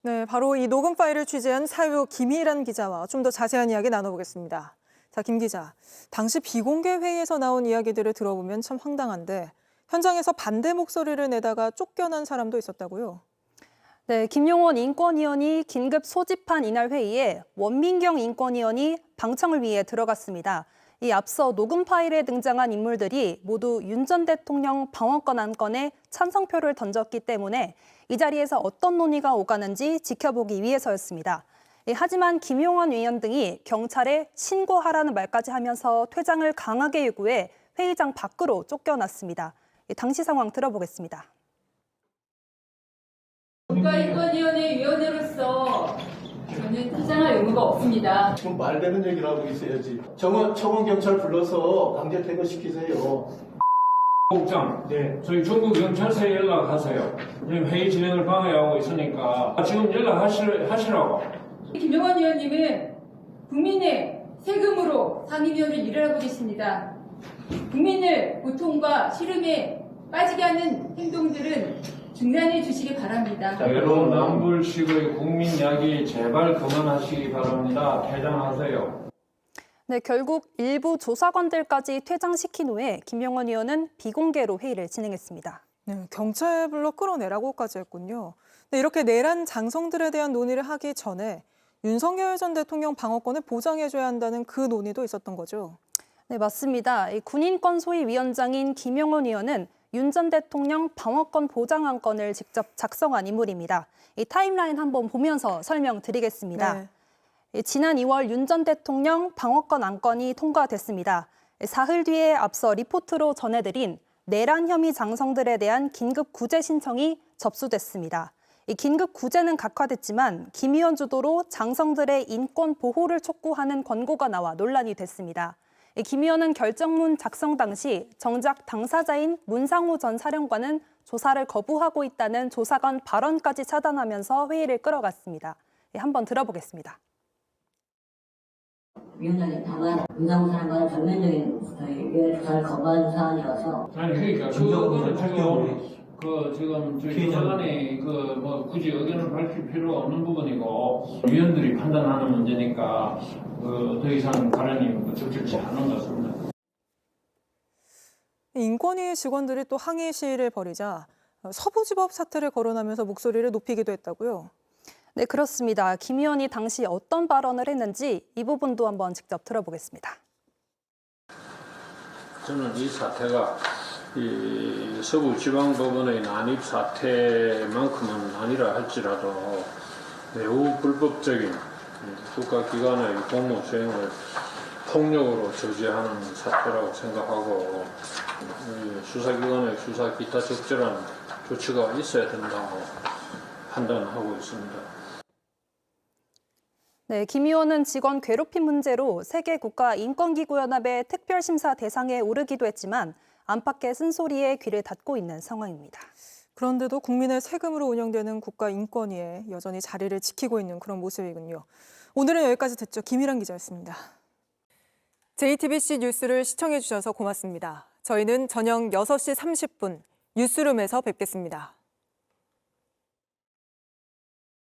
네, 바로 이 녹음 파일을 취재한 사유 김희란 기자와 좀 더 자세한 이야기 나눠보겠습니다. 자, 김 기자, 당시 비공개 회의에서 나온 이야기들을 들어보면 참 황당한데 현장에서 반대 목소리를 내다가 쫓겨난 사람도 있었다고요? 네, 김용원 인권위원이 긴급 소집한 이날 회의에 원민경 인권위원이 방청을 위해 들어갔습니다. 이 앞서 녹음 파일에 등장한 인물들이 모두 윤 전 대통령 방어권 안건에 찬성표를 던졌기 때문에 이 자리에서 어떤 논의가 오가는지 지켜보기 위해서였습니다. 하지만 김용원 위원 등이 경찰에 신고하라는 말까지 하면서 퇴장을 강하게 요구해 회의장 밖으로 쫓겨났습니다. 당시 상황 들어보겠습니다. 국가인권위원회 위원으로서 저는 퇴장할 의무가 없습니다. 지금 말되는 얘기를 하고 있어야지. 청원 경찰 불러서 강제 퇴거시키세요. 국장, 네, 저희 중부 경찰서에 연락하세요. 지금 회의 진행을 방해하고 있으니까 지금 연락하시라고. 김용원 위원님은 국민의 세금으로 상임위원을 일을 하고 계십니다. 국민을 고통과 시름에 빠지게 하는 행동들은 중단해 주시기 바랍니다. 내로남불식의 국민 이야기 제발 그만하시기 바랍니다. 퇴장하세요. 네, 결국 일부 조사관들까지 퇴장시킨 후에 김용원 의원은 비공개로 회의를 진행했습니다. 네, 경찰 불러 끌어내라고까지 했군요. 네, 이렇게 내란 장성들에 대한 논의를 하기 전에 윤석열 전 대통령 방어권을 보장해줘야 한다는 그 논의도 있었던 거죠. 네, 맞습니다. 군인권 소위위원장인 김용원 의원은 윤 전 대통령 방어권 보장 안건을 직접 작성한 인물입니다. 이 타임라인 한번 보면서 설명드리겠습니다. 네. 지난 2월 윤 전 대통령 방어권 안건이 통과됐습니다. 사흘 뒤에 앞서 리포트로 전해드린 내란 혐의 장성들에 대한 긴급 구제 신청이 접수됐습니다. 이 긴급 구제는 각화됐지만 김 의원 주도로 장성들의 인권 보호를 촉구하는 권고가 나와 논란이 됐습니다. 김 의원은 결정문 작성 당시 정작 당사자인 문상호 전 사령관은 조사를 거부하고 있다는 조사관 발언까지 차단하면서 회의를 끌어갔습니다. 한번 들어보겠습니다. 위원장님, 다만 문상호 사령관은 전면적인 저희 조사를 거부한 사안이라서. 아니 그러니까 지금 저희 조사관이 굳이 의견을 밝힐 필요가 없는 부분이고 위원들이 판단하는 문제니까 더 이상 발언이 적절치 않은 것 같습니다. 인권위 직원들이 또 항의 시위를 벌이자 서부지법 사태를 거론하면서 목소리를 높이기도 했다고요? 네, 그렇습니다. 김 의원이 당시 어떤 발언을 했는지 이 부분도 한번 직접 들어보겠습니다. 저는 이 사태가 이 서부지방법원의 난입 사태만큼은 아니라 할지라도 매우 불법적인 국가기관의 공무 수행을 폭력으로 저지하는 사태라고 생각하고 수사기관의 수사 기타 적절한 조치가 있어야 된다고 판단하고 있습니다. 네, 김 의원은 직원 괴롭힘 문제로 세계국가인권기구연합의 특별심사 대상에 오르기도 했지만 안팎의 쓴소리에 귀를 닫고 있는 상황입니다. 그런데도 국민의 세금으로 운영되는 국가인권위에 여전히 자리를 지키고 있는 그런 모습이군요. 오늘은 여기까지 듣죠. 김희란 기자였습니다. JTBC 뉴스를 시청해주셔서 고맙습니다. 저희는 저녁 6시 30분 뉴스룸에서 뵙겠습니다.